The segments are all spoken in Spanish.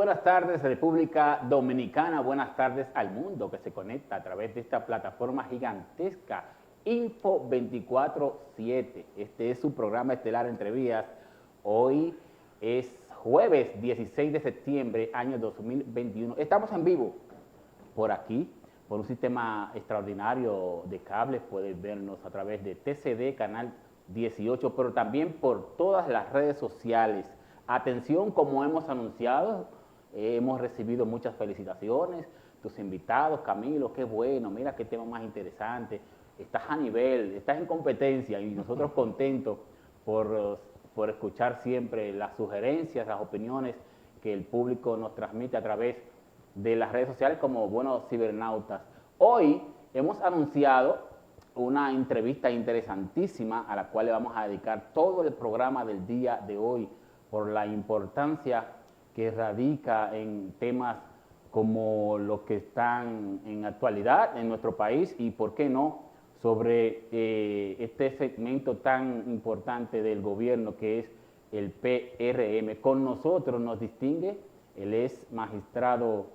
buenas tardes, República Dominicana. Buenas tardes al mundo que se conecta a través de esta plataforma gigantesca Info 24/7. Este es su programa estelar Entre Vías. Hoy es jueves 16 de septiembre, año 2021. Estamos en vivo por aquí, por un sistema extraordinario de cables. Puedes vernos a través de TCD, canal 18, pero también por todas las redes sociales. Atención, como hemos anunciado, hemos recibido muchas felicitaciones, tus invitados, Camilo, qué bueno, mira qué tema más interesante, estás a nivel, estás en competencia y nosotros contentos por escuchar siempre las sugerencias, las opiniones que el público nos transmite a través de las redes sociales como buenos cibernautas. Hoy hemos anunciado una entrevista interesantísima a la cual le vamos a dedicar todo el programa del día de hoy, por la importancia que radica en temas como los que están en actualidad en nuestro país y, por qué no, sobre este segmento tan importante del gobierno que es el PRM. Con nosotros nos distingue, él es magistrado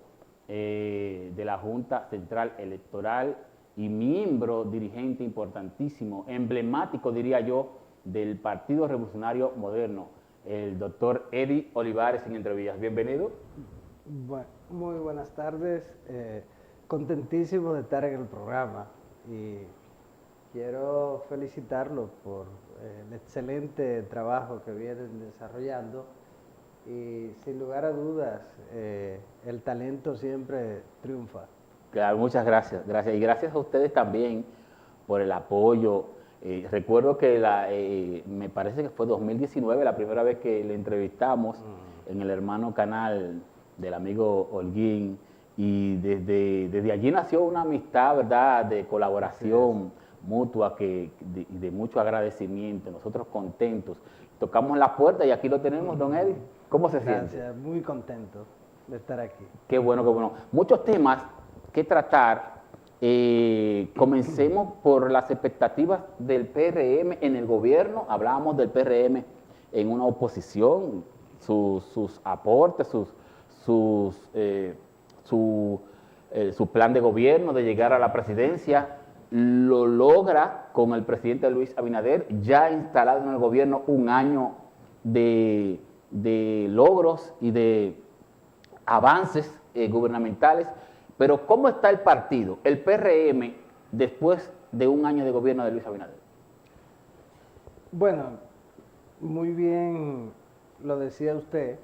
de la Junta Central Electoral y miembro dirigente importantísimo, emblemático diría yo, del Partido Revolucionario Moderno, el doctor Eddie Olivares en Entre Vías. Bienvenido. Bueno, muy buenas tardes, contentísimo de estar en el programa y quiero felicitarlo por el excelente trabajo que vienen desarrollando y sin lugar a dudas el talento siempre triunfa. Claro, muchas gracias, gracias. Y gracias a ustedes también por el apoyo. Recuerdo que me parece que fue 2019 la primera vez que le entrevistamos en el hermano canal del amigo Holguín, y desde allí nació una amistad, ¿verdad?, de colaboración mutua de mucho agradecimiento. Nosotros contentos. Tocamos la puerta y aquí lo tenemos, don Eddie. ¿Cómo se siente? Gracias, muy contento de estar aquí. Qué bueno, qué bueno. Muchos temas que tratar. Comencemos por las expectativas del PRM en el gobierno. Hablábamos del PRM en una oposición, sus aportes, su plan de gobierno de llegar a la presidencia. Lo logra con el presidente Luis Abinader, ya instalado en el gobierno, un año de logros y de avances gubernamentales. Pero ¿cómo está el partido, el PRM, después de un año de gobierno de Luis Abinader? Bueno, muy bien lo decía usted.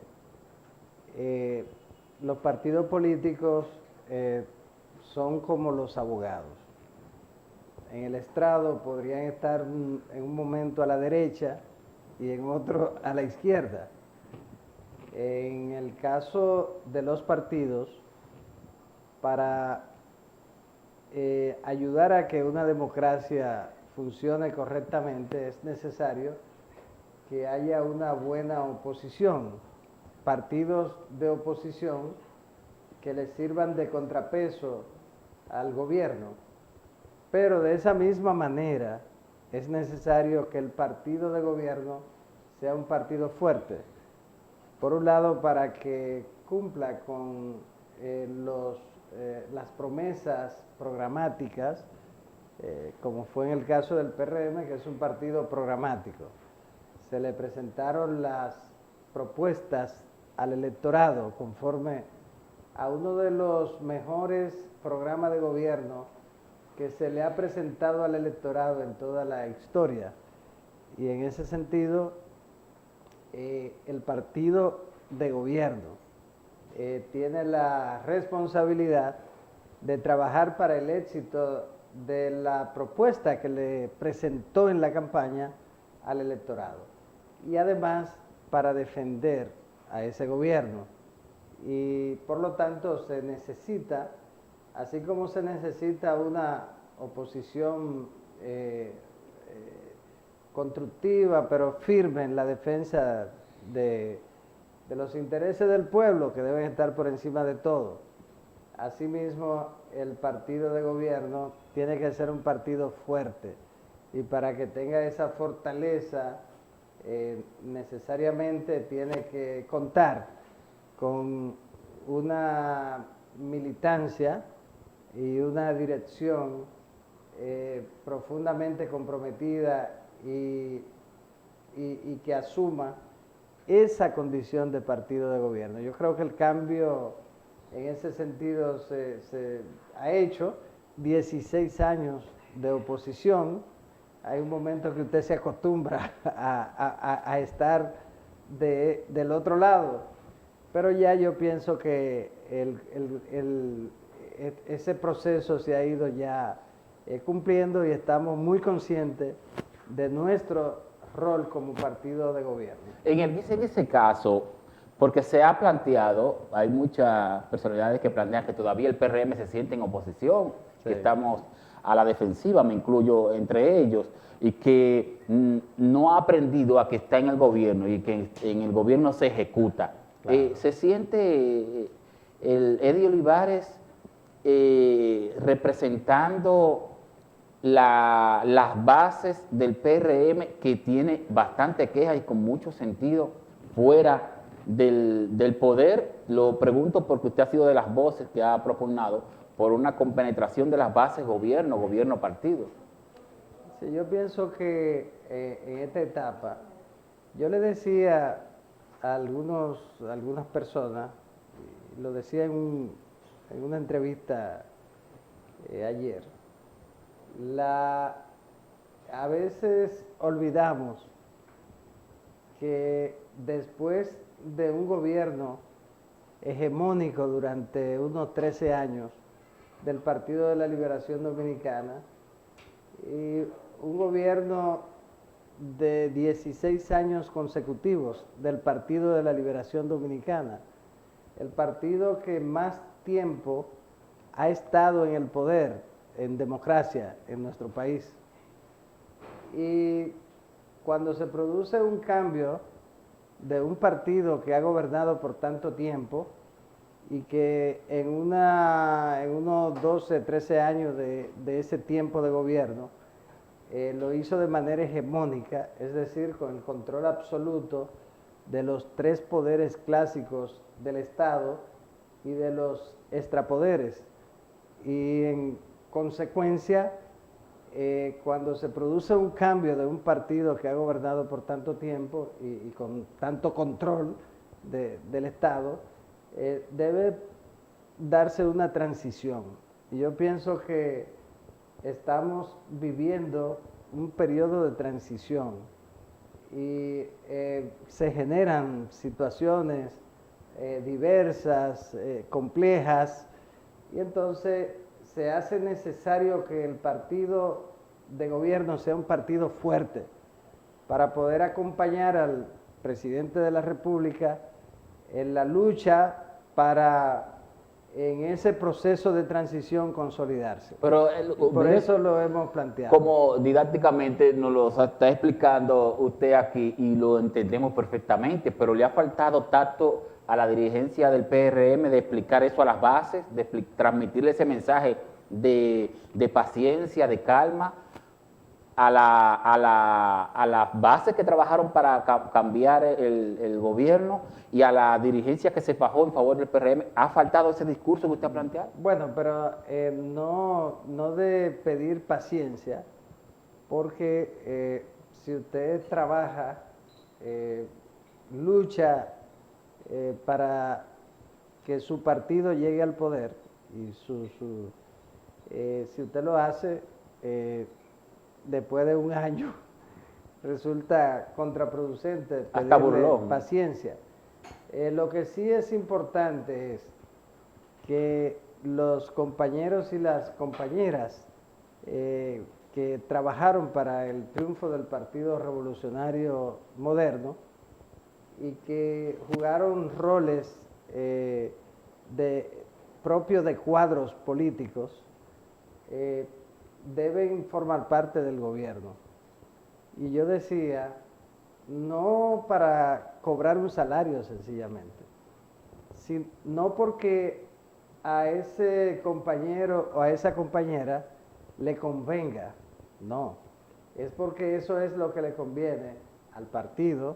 Los partidos políticos son como los abogados. En el estrado podrían estar en un momento a la derecha y en otro a la izquierda. En el caso de los partidos, para ayudar a que una democracia funcione correctamente es necesario que haya una buena oposición, partidos de oposición que les sirvan de contrapeso al gobierno. Pero de esa misma manera es necesario que el partido de gobierno sea un partido fuerte. Por un lado, para que cumpla con las promesas programáticas, como fue en el caso del PRM, que es un partido programático. Se le presentaron las propuestas al electorado conforme a uno de los mejores programas de gobierno que se le ha presentado al electorado en toda la historia. Y en ese sentido, el partido de gobierno tiene la responsabilidad de trabajar para el éxito de la propuesta que le presentó en la campaña al electorado y además para defender a ese gobierno. Y por lo tanto se necesita, así como se necesita una oposición constructiva pero firme en la defensa de los intereses del pueblo, que deben estar por encima de todo. Asimismo, el partido de gobierno tiene que ser un partido fuerte, y para que tenga esa fortaleza necesariamente tiene que contar con una militancia y una dirección profundamente comprometida y que asuma esa condición de partido de gobierno. Yo creo que el cambio en ese sentido se ha hecho. 16 años de oposición, hay un momento que usted se acostumbra a estar del otro lado, pero ya yo pienso que ese proceso se ha ido ya cumpliendo y estamos muy conscientes de nuestro rol como partido de gobierno. En ese caso, porque se ha planteado, hay muchas personalidades que plantean que todavía el PRM se siente en oposición, sí, que estamos a la defensiva, me incluyo entre ellos, y que no ha aprendido a que está en el gobierno y que en el gobierno se ejecuta. Claro. ¿Se siente el Eddie Olivares representando las bases del PRM, que tiene bastante queja y con mucho sentido fuera del poder? Lo pregunto porque usted ha sido de las voces que ha propugnado por una compenetración de las bases gobierno-partido. Sí, yo pienso que en esta etapa, yo le decía a algunas personas, lo decía en una entrevista ayer, a veces olvidamos que después de un gobierno hegemónico durante unos 13 años del Partido de la Liberación Dominicana y un gobierno de 16 años consecutivos del Partido de la Liberación Dominicana, el partido que más tiempo ha estado en el poder, en democracia, en nuestro país. Y cuando se produce un cambio de un partido que ha gobernado por tanto tiempo y que en unos 12, 13 años de ese tiempo de gobierno lo hizo de manera hegemónica, es decir, con el control absoluto de los tres poderes clásicos del Estado y de los extrapoderes. Y en consecuencia, cuando se produce un cambio de un partido que ha gobernado por tanto tiempo y con tanto control del Estado, debe darse una transición. Y yo pienso que estamos viviendo un periodo de transición y se generan situaciones diversas, complejas, y entonces se hace necesario que el partido de gobierno sea un partido fuerte para poder acompañar al presidente de la República en la lucha para en ese proceso de transición consolidarse. Pero por eso lo hemos planteado. Como didácticamente nos lo está explicando usted aquí y lo entendemos perfectamente, pero le ha faltado tacto a la dirigencia del PRM de explicar eso a las bases, de transmitirle ese mensaje de paciencia, de calma a las bases que trabajaron para cambiar el gobierno y a la dirigencia que se fajó en favor del PRM. ¿Ha faltado ese discurso que usted ha planteado? Bueno, pero no de pedir paciencia, porque si usted trabaja, lucha para que su partido llegue al poder, y si usted lo hace después de un año, resulta contraproducente pedirle paciencia. Lo que sí es importante es que los compañeros y las compañeras que trabajaron para el triunfo del Partido Revolucionario Moderno y que jugaron roles propios de cuadros políticos, deben formar parte del gobierno. Y yo decía, no para cobrar un salario sencillamente, sino porque a ese compañero o a esa compañera le convenga, no, es porque eso es lo que le conviene al partido,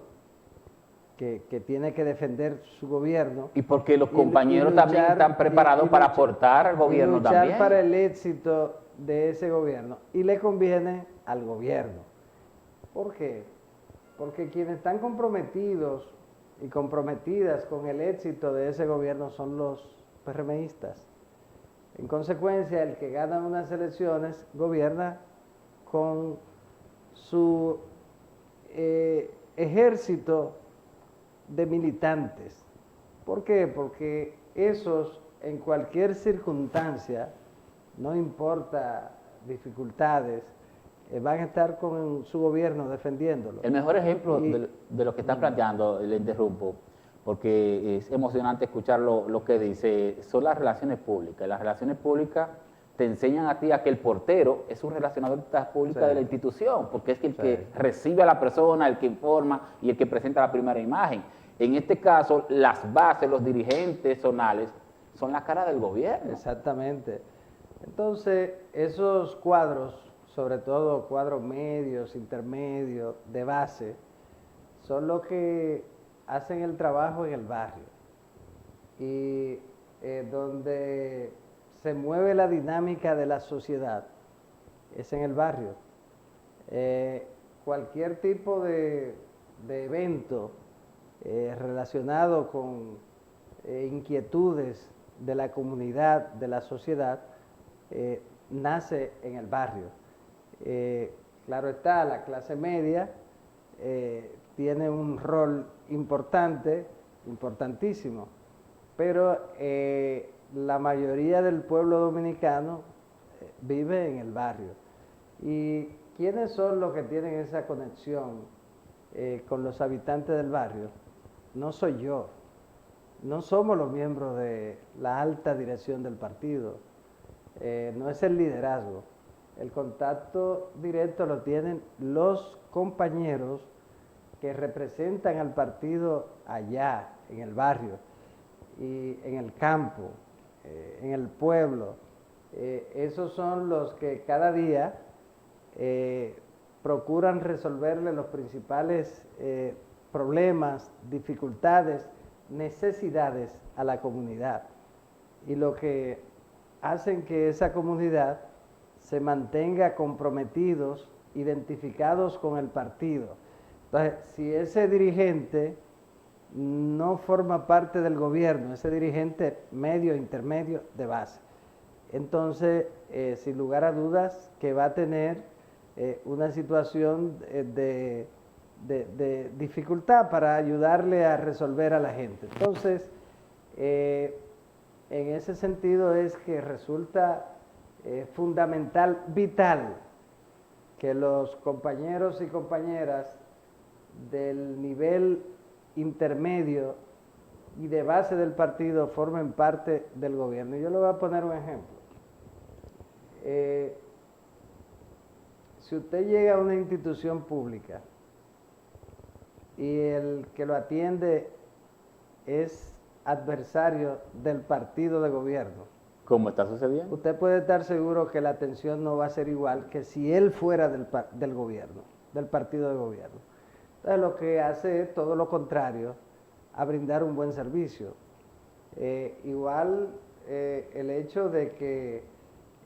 que tiene que defender su gobierno. Y porque los compañeros también están preparados para aportar al gobierno luchar también. para el éxito de ese gobierno. Y le conviene al gobierno. ¿Por qué? Porque quienes están comprometidos y comprometidas con el éxito de ese gobierno son los PRMistas. En consecuencia, el que gana unas elecciones gobierna con su ejército de militantes. ¿Por qué? Porque esos, en cualquier circunstancia, no importa dificultades, van a estar con su gobierno defendiéndolo. El mejor ejemplo de lo que está planteando, le interrumpo, porque es emocionante escuchar lo que dice, son las relaciones públicas. Las relaciones públicas te enseñan a ti a que el portero es un relacionador público de la institución, porque es el que recibe a la persona, el que informa y el que presenta la primera imagen. En este caso, las bases, los dirigentes zonales, son la cara del gobierno. Exactamente. Entonces, esos cuadros, sobre todo cuadros medios, intermedios, de base, son los que hacen el trabajo en el barrio. Y donde se mueve la dinámica de la sociedad es en el barrio. Cualquier tipo de evento relacionado con inquietudes de la comunidad, de la sociedad, nace en el barrio. Claro está, la clase media tiene un rol importante, importantísimo, pero la mayoría del pueblo dominicano vive en el barrio. ¿Y quiénes son los que tienen esa conexión con los habitantes del barrio? No soy yo, no somos los miembros de la alta dirección del partido, no es el liderazgo. El contacto directo lo tienen los compañeros que representan al partido allá, en el barrio, y en el campo, en el pueblo. Esos son los que cada día procuran resolverle los principales problemas, dificultades, necesidades a la comunidad. Y lo que hacen que esa comunidad se mantenga comprometidos, identificados con el partido. Entonces, si ese dirigente no forma parte del gobierno, ese dirigente medio, intermedio, de base, entonces, sin lugar a dudas, que va a tener una situación de dificultad para ayudarle a resolver a la gente. Entonces, en ese sentido es que resulta fundamental, vital, que los compañeros y compañeras del nivel intermedio y de base del partido formen parte del gobierno. Y yo le voy a poner un ejemplo. Si usted llega a una institución pública y el que lo atiende es adversario del partido de gobierno, ¿cómo está sucediendo? Usted puede estar seguro que la atención no va a ser igual que si él fuera del gobierno, del partido de gobierno. Entonces lo que hace es todo lo contrario a brindar un buen servicio. Igual el hecho de que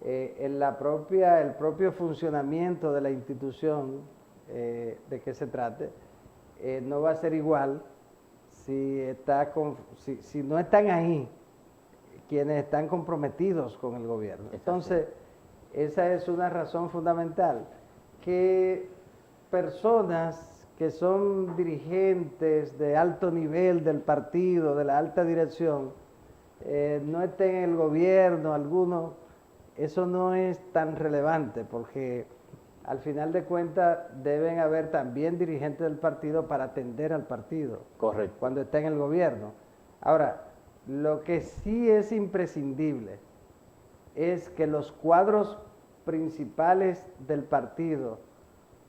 el propio funcionamiento de la institución de que se trate no va a ser igual si no están ahí quienes están comprometidos con el gobierno. Entonces, esa es una razón fundamental, que personas que son dirigentes de alto nivel del partido, de la alta dirección, no estén en el gobierno alguno, eso no es tan relevante, porque al final de cuentas deben haber también dirigentes del partido para atender al partido. Correcto. Cuando está en el gobierno. Ahora, lo que sí es imprescindible es que los cuadros principales del partido,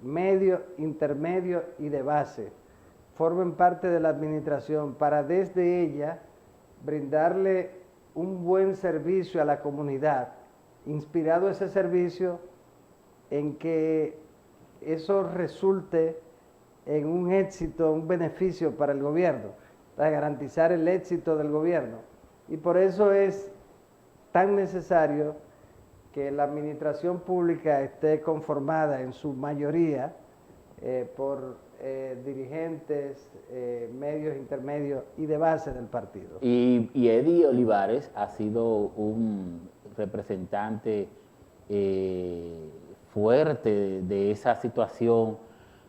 medio, intermedio y de base, formen parte de la administración para desde ella brindarle un buen servicio a la comunidad, inspirado ese servicio en que eso resulte en un éxito, un beneficio para el gobierno, para garantizar el éxito del gobierno. Y por eso es tan necesario que la administración pública esté conformada en su mayoría por dirigentes, medios intermedios y de base del partido. Y Eddie Olivares ha sido un representante fuerte de esa situación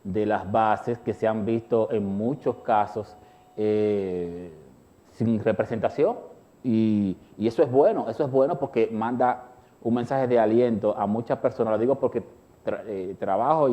de las bases que se han visto en muchos casos sin representación. Y eso es bueno porque manda un mensaje de aliento a muchas personas. Lo digo porque trabajo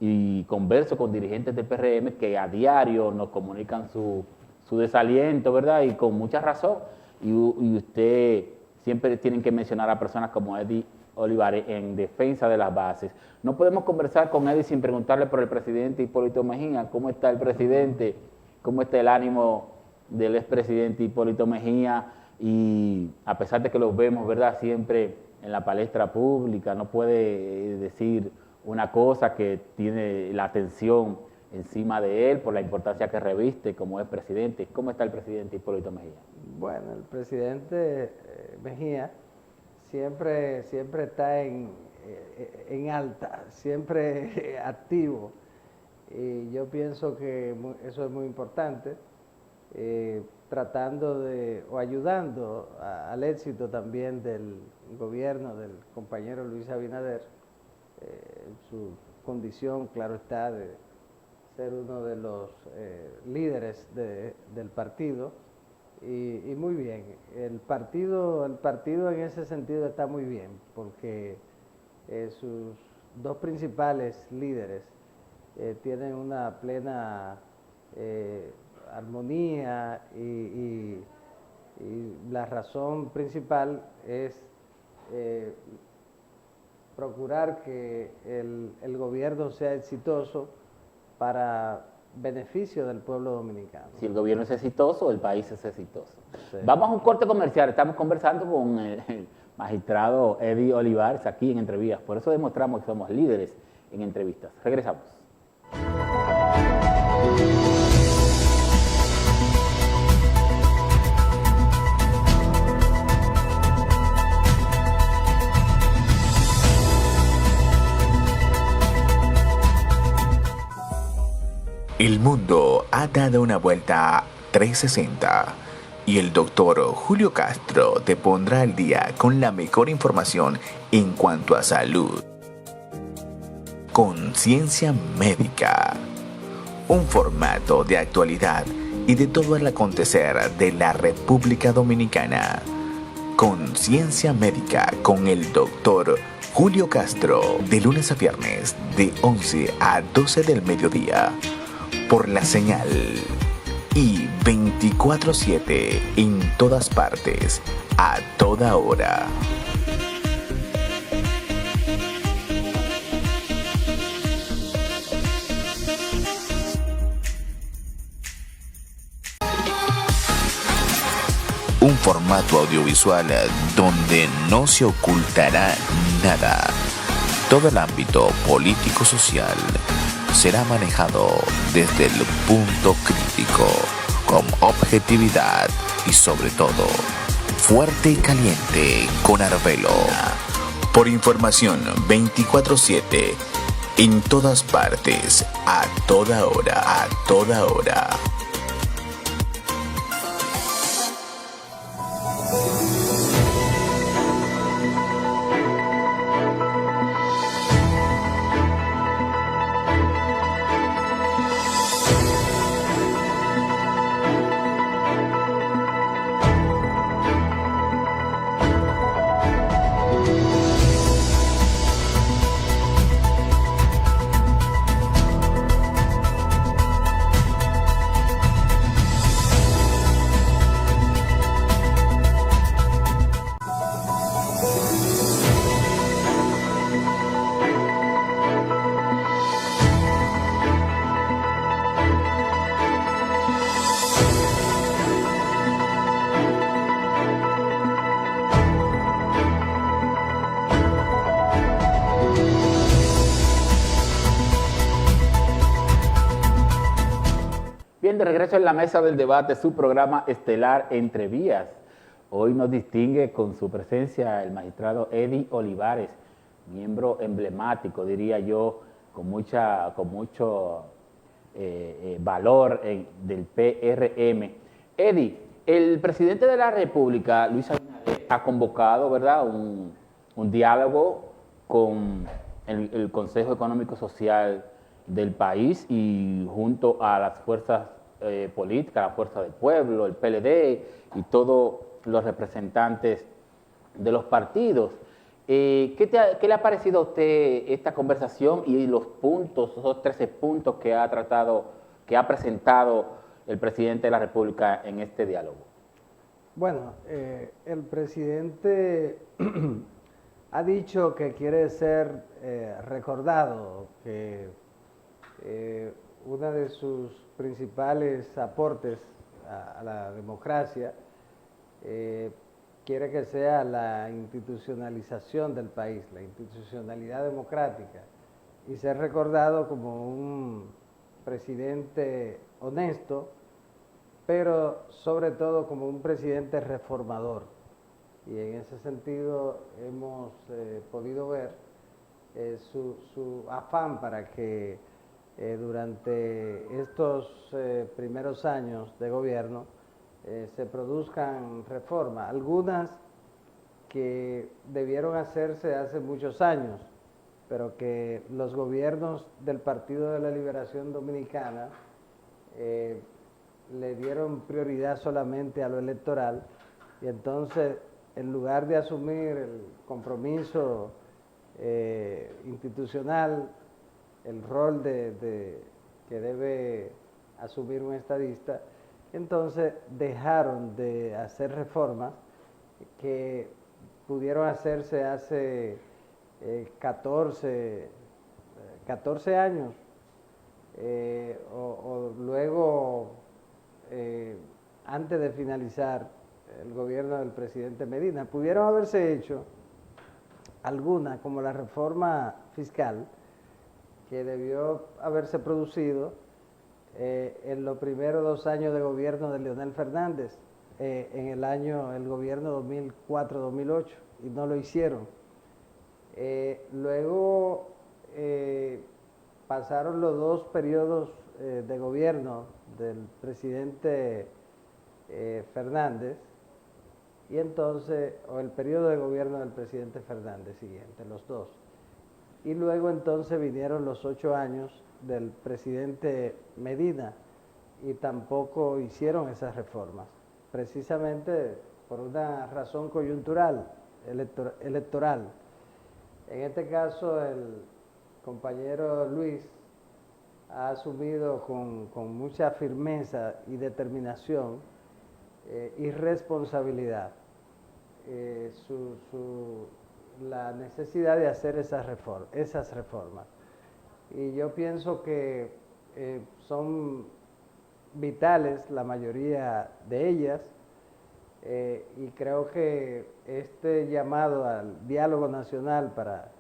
y converso con dirigentes del PRM que a diario nos comunican su desaliento, ¿verdad? Y con mucha razón. Y usted siempre tienen que mencionar a personas como Eddie Olivares en defensa de las bases. No podemos conversar con Eddie sin preguntarle por el presidente Hipólito Mejía. ¿Cómo está el presidente? ¿Cómo está el ánimo del expresidente Hipólito Mejía? Y a pesar de que los vemos, ¿verdad?, siempre en la palestra pública, no puede decir una cosa que tiene la atención encima de él por la importancia que reviste como es presidente. ¿Cómo está el presidente Hipólito Mejía? Bueno, el presidente Mejía siempre está en alta, siempre activo. Y yo pienso que eso es muy importante, tratando o ayudando al éxito también del gobierno del compañero Luis Abinader, en su condición, claro está, de ser uno de los líderes del partido. Y muy bien, el partido en ese sentido está muy bien, porque sus dos principales líderes tienen una plena armonía y la razón principal es procurar que el gobierno sea exitoso para beneficio del pueblo dominicano. Si el gobierno es exitoso, el país es exitoso. Sí. Vamos a un corte comercial. Estamos conversando con el magistrado Eddie Olivares aquí en Entrevías. Por eso demostramos que somos líderes en entrevistas. Regresamos. El mundo ha dado una vuelta 360 y el doctor Julio Castro te pondrá al día con la mejor información en cuanto a salud. Conciencia Médica, un formato de actualidad y de todo el acontecer de la República Dominicana. Conciencia Médica con el doctor Julio Castro, de lunes a viernes de 11 a 12 del mediodía. Por la señal y 24/7 en todas partes, a toda hora. Un formato audiovisual donde no se ocultará nada. Todo el ámbito político-social será manejado desde el punto crítico, con objetividad y sobre todo, fuerte y caliente con Arbelo. Por información 24/7, en todas partes, a toda hora, a toda hora. Bien, de regreso en la mesa del debate, su programa estelar Entre Vías. Hoy nos distingue con su presencia el magistrado Eddie Olivares, miembro emblemático, diría yo, con mucho valor del PRM. Eddie, el presidente de la República, Luis Abinader, ha convocado, ¿verdad?, un diálogo con el Consejo Económico Social del país y junto a las fuerzas políticas, la Fuerza del Pueblo, el PLD y todos los representantes de los partidos. ¿Qué le ha parecido a usted esta conversación y los puntos, esos 13 puntos que ha presentado el presidente de la República en este diálogo? Bueno, el presidente ha dicho que quiere ser recordado, que uno de sus principales aportes a la democracia quiere que sea la institucionalización del país, la institucionalidad democrática, y ser recordado como un presidente honesto, pero sobre todo como un presidente reformador. Y en ese sentido hemos podido ver su afán para que durante estos primeros años de gobierno se produzcan reformas, algunas que debieron hacerse hace muchos años, pero que los gobiernos del Partido de la Liberación Dominicana le dieron prioridad solamente a lo electoral, y entonces en lugar de asumir el compromiso institucional, el rol que debe asumir un estadista, entonces dejaron de hacer reformas que pudieron hacerse hace 14 años, o luego, antes de finalizar el gobierno del presidente Medina. Pudieron haberse hecho algunas, como la reforma fiscal, que debió haberse producido en los primeros 2 años de gobierno de Leonel Fernández, en el gobierno 2004-2008, y no lo hicieron. Luego pasaron los 2 periodos de gobierno del presidente Fernández, y entonces, o el periodo de gobierno del presidente Fernández siguiente, los 2. Y luego entonces vinieron los 8 años del presidente Medina, y tampoco hicieron esas reformas, precisamente por una razón coyuntural, electoral. En este caso, el compañero Luis ha asumido con mucha firmeza y determinación y responsabilidad la necesidad de hacer esas reformas. Y yo pienso que son vitales la mayoría de ellas, y creo que este llamado al diálogo nacional para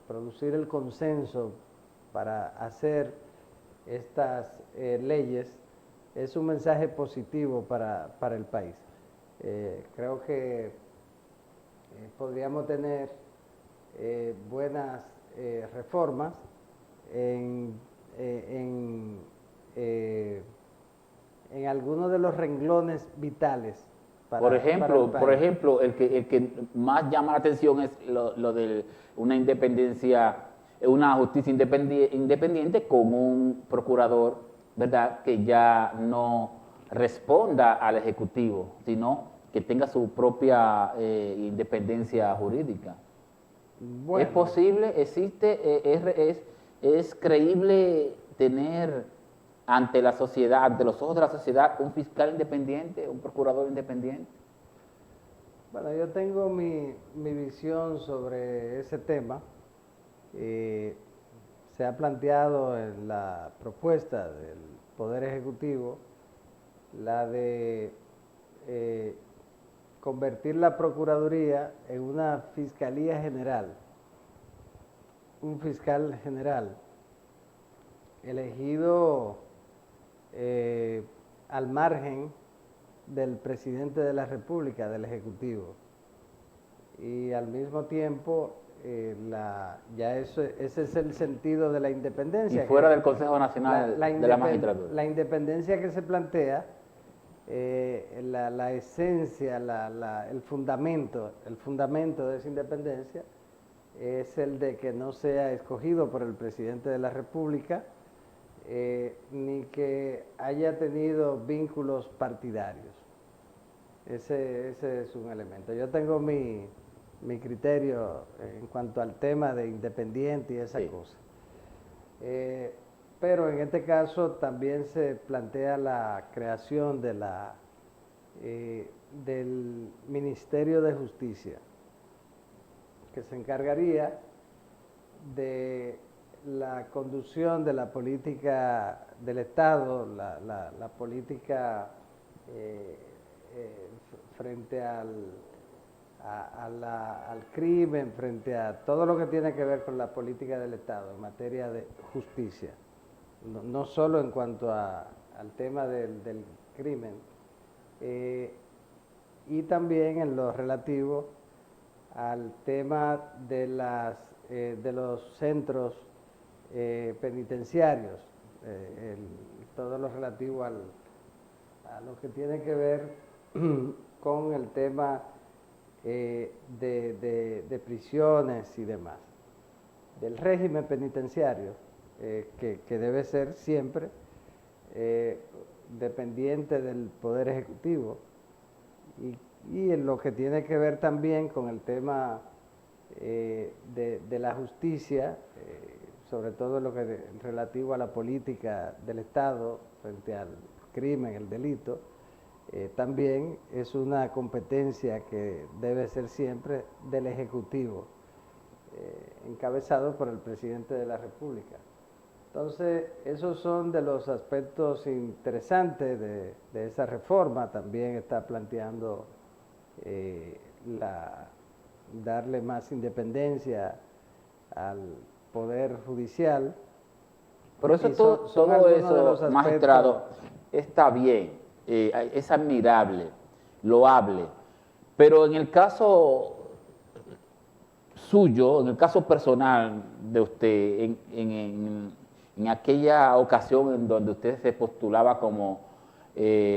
producir el consenso para hacer estas leyes es un mensaje positivo para el país. Creo que podríamos tener buenas reformas en algunos de los renglones vitales. Por ejemplo, el que más llama la atención es lo de una independencia, una justicia independiente con un procurador, ¿verdad?, que ya no responda al Ejecutivo, sino que tenga su propia independencia jurídica. Bueno. ¿Es posible? ¿Existe? ¿Es creíble tener ante la sociedad, ante los ojos de la sociedad, un fiscal independiente, un procurador independiente? Bueno, yo tengo mi visión sobre ese tema. Se ha planteado en la propuesta del Poder Ejecutivo la de convertir la Procuraduría en una Fiscalía General, un fiscal general elegido al margen del presidente de la República, del Ejecutivo. Y al mismo tiempo, ese es el sentido de la independencia. Y fuera del Consejo Nacional de la Magistratura. La independencia que se plantea, la esencia, el fundamento de esa independencia es el de que no sea escogido por el presidente de la República, ni que haya tenido vínculos partidarios. Ese es un elemento. Yo tengo mi criterio en cuanto al tema de independiente y esa cosa. Pero en este caso también se plantea la creación del Ministerio de Justicia, que se encargaría de la conducción de la política del Estado, la política frente al crimen, frente a todo lo que tiene que ver con la política del Estado en materia de justicia, no solo en cuanto al tema del crimen, y también en lo relativo al tema de los centros penitenciarios, todo lo relativo a lo que tiene que ver con el tema de prisiones y demás, del régimen penitenciario, que debe ser siempre dependiente del Poder Ejecutivo, y en lo que tiene que ver también con el tema de la justicia, sobre todo lo que relativo a la política del Estado frente al crimen, el delito, también es una competencia que debe ser siempre del Ejecutivo, encabezado por el presidente de la República. Entonces, esos son de los aspectos interesantes de esa reforma. También está planteando darle más independencia al Poder Judicial. Pero eso todo eso, magistrado, está bien, es admirable, loable, pero en el caso suyo, en el caso personal de usted, en aquella ocasión en donde usted se postulaba como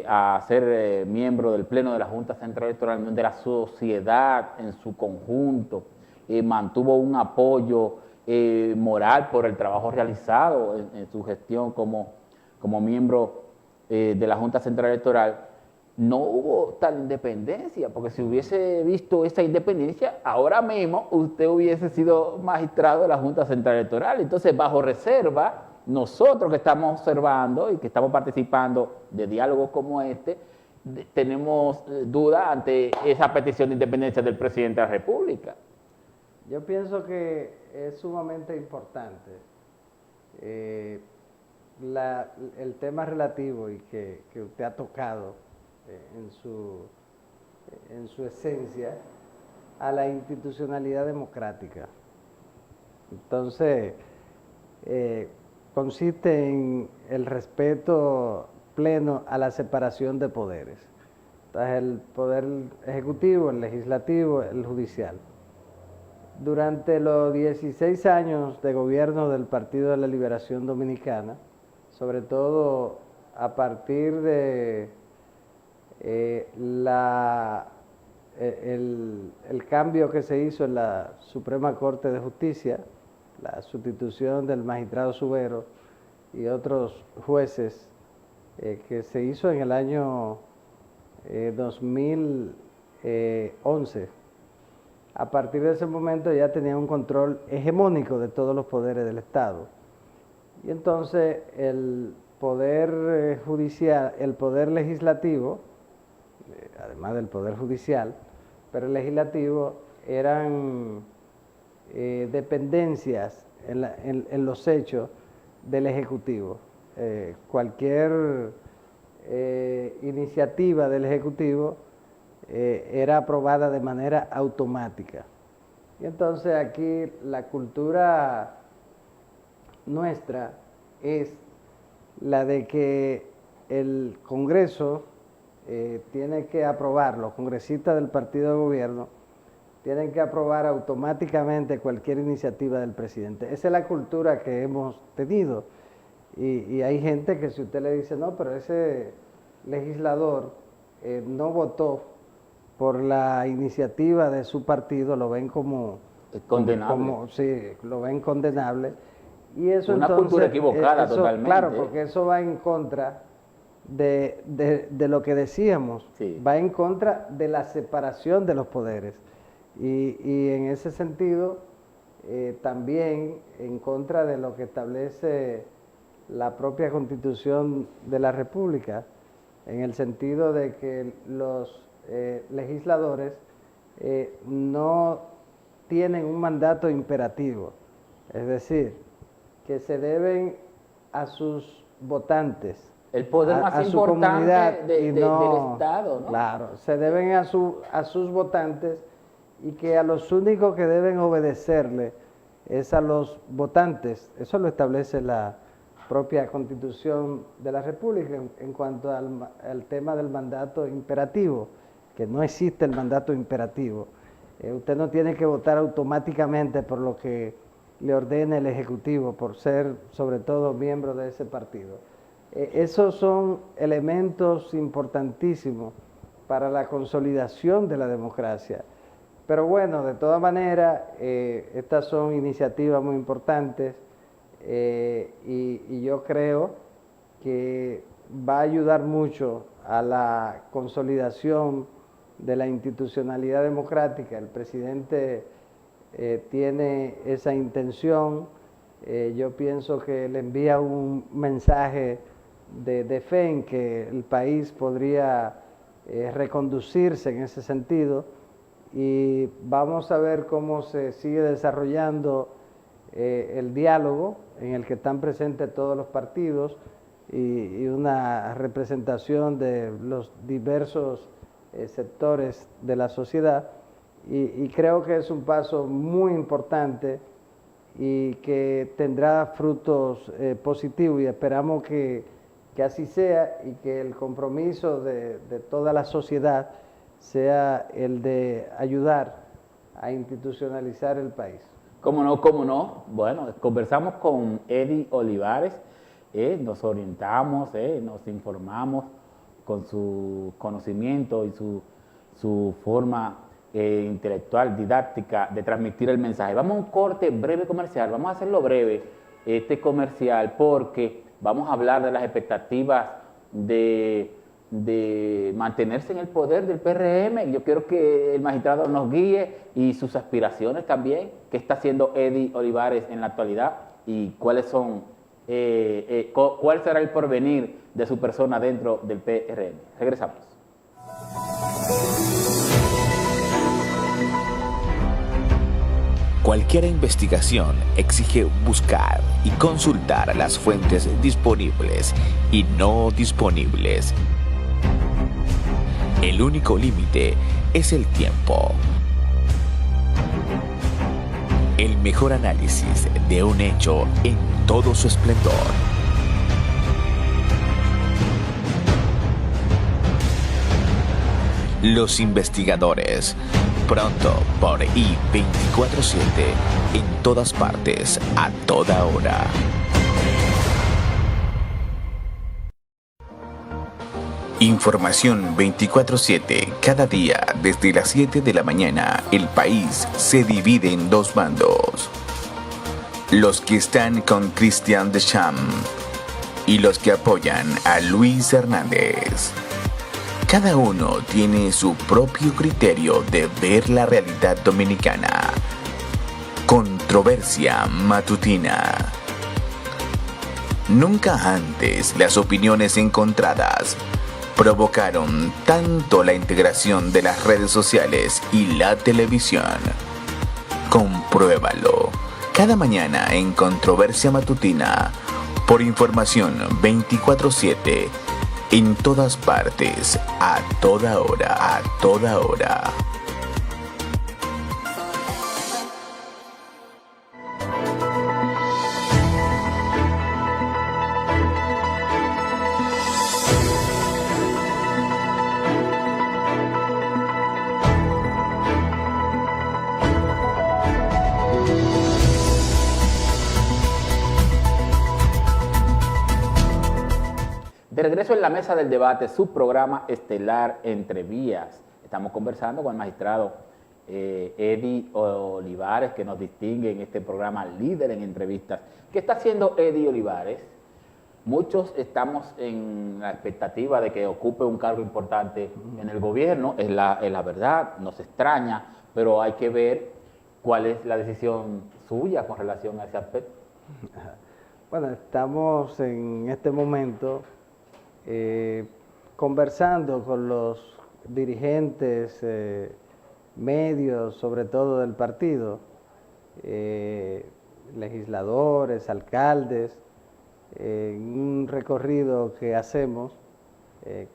a ser miembro del Pleno de la Junta Central Electoral, donde la sociedad en su conjunto mantuvo un apoyo moral por el trabajo realizado en su gestión como miembro de la Junta Central Electoral, no hubo tal independencia, porque si hubiese visto esa independencia, ahora mismo usted hubiese sido magistrado de la Junta Central Electoral. Entonces, bajo reserva, nosotros que estamos observando y que estamos participando de diálogos como este, tenemos duda ante esa petición de independencia del presidente de la República. Yo pienso que es sumamente importante el tema relativo y que usted ha tocado en su esencia a la institucionalidad democrática. Entonces, consiste en el respeto pleno a la separación de poderes. Entonces, el poder ejecutivo, el legislativo, el judicial. Durante los 16 años de gobierno del Partido de la Liberación Dominicana, sobre todo a partir de el cambio que se hizo en la Suprema Corte de Justicia, la sustitución del magistrado Subero y otros jueces, que se hizo en el año 2011, a partir de ese momento ya tenía un control hegemónico de todos los poderes del Estado. Y entonces el poder judicial, el poder legislativo, además del poder judicial, pero el legislativo eran dependencias en los hechos del Ejecutivo. Cualquier iniciativa del Ejecutivo era aprobada de manera automática. Y entonces aquí la cultura nuestra es la de que el Congreso tiene que aprobar, los congresistas del partido de gobierno tienen que aprobar automáticamente cualquier iniciativa del presidente. Esa es la cultura que hemos tenido. Y hay gente que si usted le dice, no, pero ese legislador no votó por la iniciativa de su partido, lo ven como condenable. Sí, lo ven condenable. Y eso una entonces, cultura equivocada eso, totalmente. Claro, porque eso va en contra de lo que decíamos, sí. Va en contra de la separación de los poderes. Y en ese sentido, también en contra de lo que establece la propia Constitución de la República, en el sentido de que los legisladores no tienen un mandato imperativo, es decir, que se deben a sus votantes, el poder más a su importante comunidad del Estado, ¿no? Claro, se deben a sus votantes y que a los únicos que deben obedecerle es a los votantes. Eso lo establece la propia Constitución de la República en cuanto al tema del mandato imperativo, que no existe el mandato imperativo. Usted no tiene que votar automáticamente por lo que le ordene el Ejecutivo, por ser sobre todo miembro de ese partido. Esos son elementos importantísimos para la consolidación de la democracia. Pero bueno, de todas maneras, estas son iniciativas muy importantes y yo creo que va a ayudar mucho a la consolidación de la institucionalidad democrática. El presidente tiene esa intención. Yo pienso que le envía un mensaje de fe en que el país podría reconducirse en ese sentido, y vamos a ver cómo se sigue desarrollando el diálogo en el que están presentes todos los partidos y una representación de los diversos sectores de la sociedad, y creo que es un paso muy importante y que tendrá frutos positivos, y esperamos que así sea, y que el compromiso de toda la sociedad sea el de ayudar a institucionalizar el país. ¿Cómo no? ¿Cómo no? Bueno, conversamos con Eddie Olivares, nos orientamos, nos informamos con su conocimiento y su forma intelectual, didáctica de transmitir el mensaje. Vamos a un corte breve comercial, vamos a hacerlo breve, este comercial, porque vamos a hablar de las expectativas de mantenerse en el poder del PRM. Yo quiero que el magistrado nos guíe y sus aspiraciones también, qué está haciendo Eddie Olivares en la actualidad y cuáles son, cuál será el porvenir de su persona dentro del PRM. Regresamos. Cualquier investigación exige buscar y consultar las fuentes disponibles y no disponibles. El único límite es el tiempo. El mejor análisis de un hecho en todo su esplendor. Los investigadores. Pronto por I24/7, en todas partes, a toda hora. Información 24/7, cada día desde las 7 de la mañana. El país se divide en dos bandos. Los que están con Christian Deschamps y los que apoyan a Luis Hernández. Cada uno tiene su propio criterio de ver la realidad dominicana. Controversia matutina. Nunca antes las opiniones encontradas provocaron tanto la integración de las redes sociales y la televisión. Compruébalo. Cada mañana en Controversia Matutina, por Información 24/7, en todas partes, a toda hora, a toda hora. regreso en la mesa del debate, su programa estelar Entre Vías. Estamos conversando con el magistrado Eddie Olivares, que nos distingue en este programa líder en entrevistas. ¿Qué está haciendo Eddie Olivares? Muchos estamos en la expectativa de que ocupe un cargo importante en el gobierno, es la verdad, nos extraña, pero hay que ver cuál es la decisión suya con relación a ese aspecto. Bueno, estamos en este momento conversando con los dirigentes medios, sobre todo del partido, legisladores, alcaldes, un recorrido que hacemos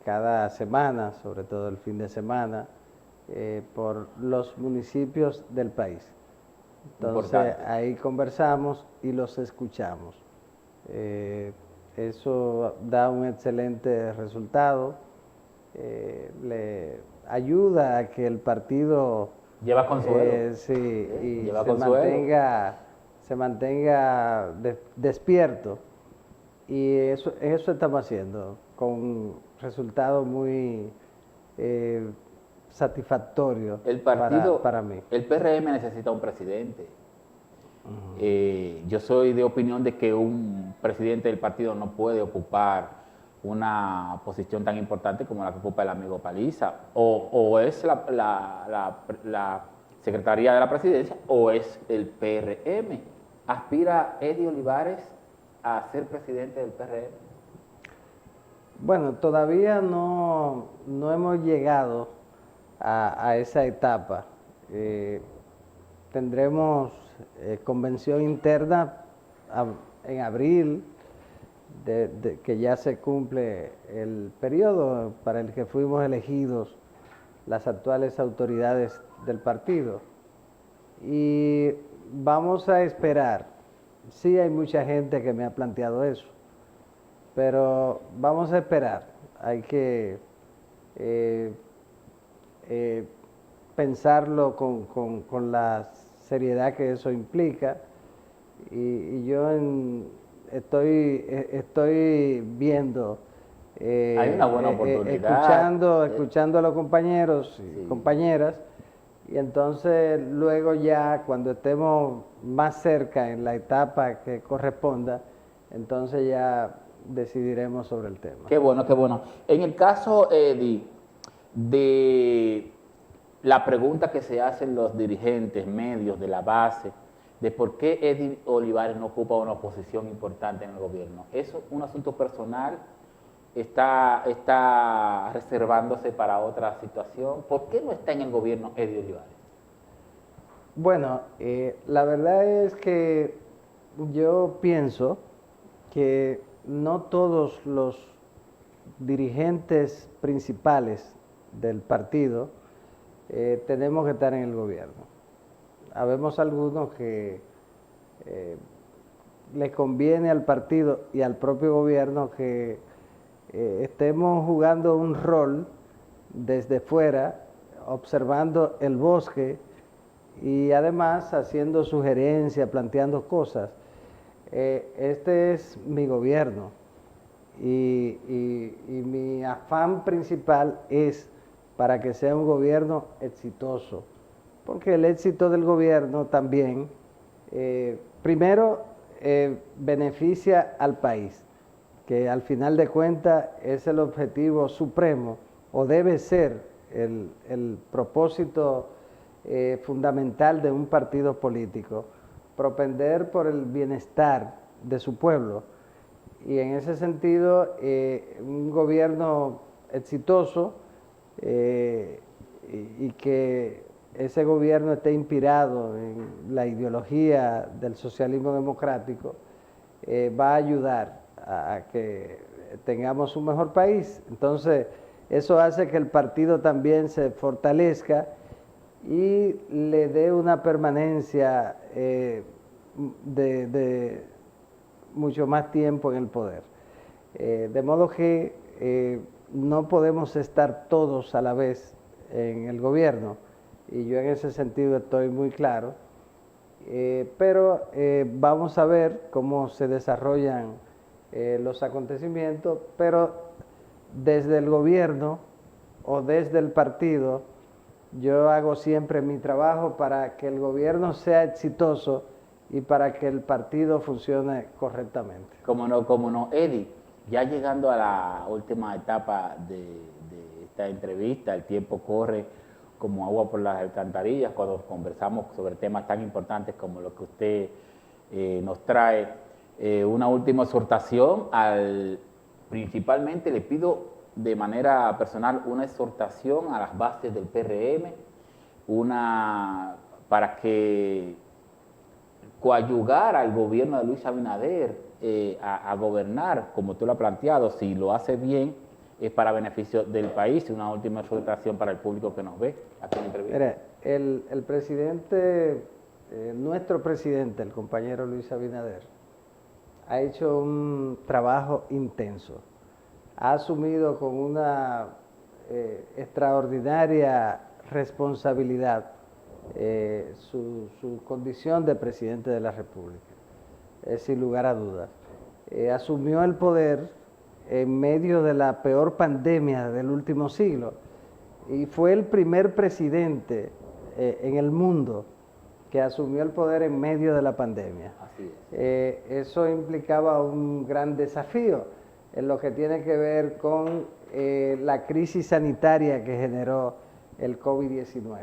cada semana, sobre todo el fin de semana, por los municipios del país. Entonces ahí conversamos y los escuchamos. Eso da un excelente resultado, le ayuda a que el partido lleva consuelo, sí, y lleva se mantenga despierto, y eso estamos haciendo con resultados muy satisfactorios para mí. El PRM necesita un presidente. Yo soy de opinión de que un presidente del partido no puede ocupar una posición tan importante como la que ocupa el amigo Paliza, o es la Secretaría de la Presidencia o es el PRM. ¿Aspira Eddie Olivares a ser presidente del PRM? Bueno, todavía no hemos llegado a esa etapa. Tendremos convención interna en abril, que ya se cumple el periodo para el que fuimos elegidos las actuales autoridades del partido, y vamos a esperar. Sí, hay mucha gente que me ha planteado eso, pero vamos a esperar. Hay que pensarlo con la seriedad que eso implica, y yo estoy viendo, hay una buena oportunidad, escuchando a los compañeros y compañeras, y entonces luego ya cuando estemos más cerca en la etapa que corresponda, entonces ya decidiremos sobre el tema. Qué bueno, qué bueno. En el caso, Eddie, de la pregunta que se hacen los dirigentes medios de la base, de por qué Eddie Olivares no ocupa una posición importante en el gobierno, ¿es un asunto personal? ¿Está reservándose para otra situación? ¿Por qué no está en el gobierno Eddie Olivares? Bueno, la verdad es que yo pienso que no todos los dirigentes principales del partido tenemos que estar en el gobierno. Habemos algunos que les conviene al partido y al propio gobierno que estemos jugando un rol desde fuera, observando el bosque y además haciendo sugerencias, planteando cosas. Este es mi gobierno y mi afán principal es para que sea un gobierno exitoso, porque el éxito del gobierno también, primero, beneficia al país, que al final de cuentas es el objetivo supremo, o debe ser el propósito fundamental de un partido político, propender por el bienestar de su pueblo. Y en ese sentido, un gobierno exitoso y que ese gobierno esté inspirado en la ideología del socialismo democrático, va a ayudar a que tengamos un mejor país. Entonces, eso hace que el partido también se fortalezca y le dé una permanencia de mucho más tiempo en el poder. De modo que no podemos estar todos a la vez en el gobierno, y yo en ese sentido estoy muy claro, pero vamos a ver cómo se desarrollan los acontecimientos, pero desde el gobierno o desde el partido, yo hago siempre mi trabajo para que el gobierno sea exitoso y para que el partido funcione correctamente. Como no. Eddie, ya llegando a la última etapa de esta entrevista, el tiempo corre como agua por las alcantarillas cuando conversamos sobre temas tan importantes como lo que usted nos trae. Una última exhortación, principalmente le pido de manera personal una exhortación a las bases del PRM, para que coadyugar al gobierno de Luis Abinader a gobernar, como tú lo has planteado, si lo hace bien, es para beneficio del país. Una última exhortación para el público que nos ve aquí en la entrevista. Mira, el presidente, nuestro presidente, el compañero Luis Abinader, ha hecho un trabajo intenso. Ha asumido con una extraordinaria responsabilidad su condición de presidente de la República, sin lugar a dudas. Asumió el poder en medio de la peor pandemia del último siglo y fue el primer presidente en el mundo que asumió el poder en medio de la pandemia. Así es. Eso implicaba un gran desafío en lo que tiene que ver con la crisis sanitaria que generó el COVID-19.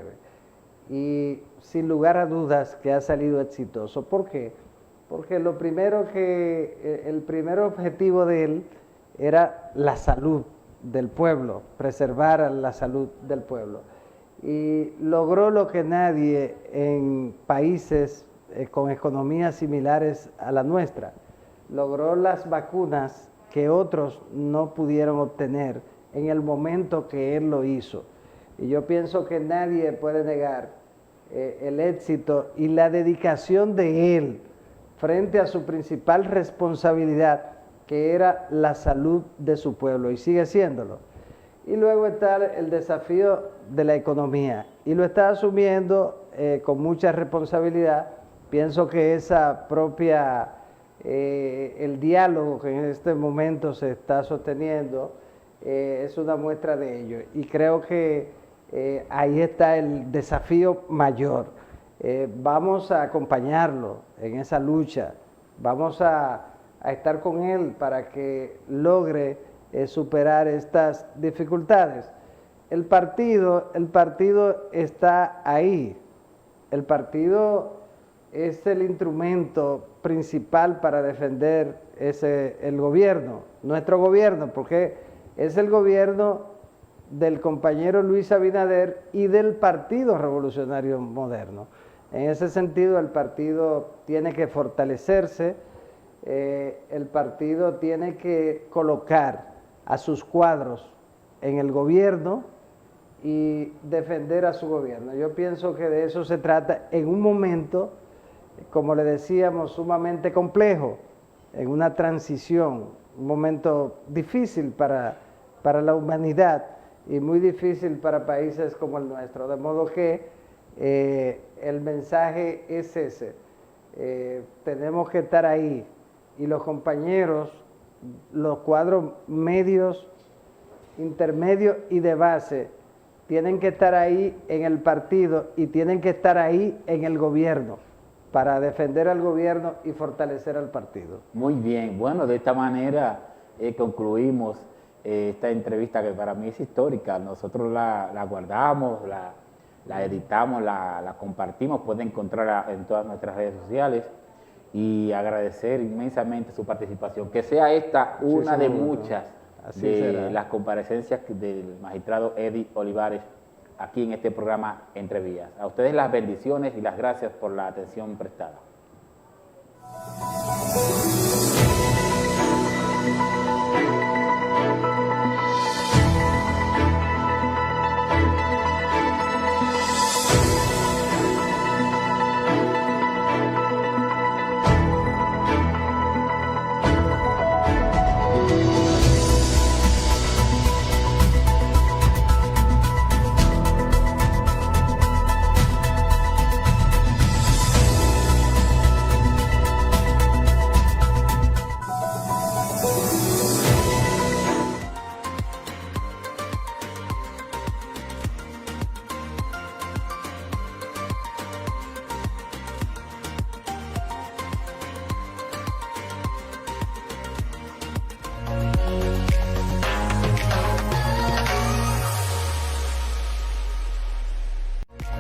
Y sin lugar a dudas que ha salido exitoso. ¿Por qué? Porque el primer objetivo de él era la salud del pueblo, preservar la salud del pueblo. Y logró lo que nadie en países con economías similares a la nuestra. Logró las vacunas que otros no pudieron obtener en el momento que él lo hizo. Y yo pienso que nadie puede negar el éxito y la dedicación de él frente a su principal responsabilidad, que era la salud de su pueblo, y sigue siéndolo. Y luego está el desafío de la economía, y lo está asumiendo con mucha responsabilidad. Pienso que el diálogo que en este momento se está sosteniendo es una muestra de ello, y creo que ahí está el desafío mayor. Vamos a acompañarlo en esa lucha, vamos a estar con él para que logre superar estas dificultades. El partido está ahí. El partido es el instrumento principal para defender el gobierno, nuestro gobierno, porque es el gobierno del compañero Luis Abinader y del Partido Revolucionario Moderno. En ese sentido, el partido tiene que fortalecerse, el partido tiene que colocar a sus cuadros en el gobierno y defender a su gobierno. Yo pienso que de eso se trata en un momento, como le decíamos, sumamente complejo, en una transición, un momento difícil para la humanidad y muy difícil para países como el nuestro. De modo que el mensaje es ese. Tenemos que estar ahí, y los compañeros, los cuadros medios, intermedios y de base tienen que estar ahí en el partido y tienen que estar ahí en el gobierno para defender al gobierno y fortalecer al partido. Muy bien, bueno, de esta manera concluimos esta entrevista, que para mí es histórica. Nosotros la guardamos, la editamos, la compartimos, pueden encontrarla en todas nuestras redes sociales, y agradecer inmensamente su participación. Que sea esta una de muchas de las comparecencias del magistrado Eddie Olivares aquí en este programa Entre Vías. A ustedes las bendiciones y las gracias por la atención prestada.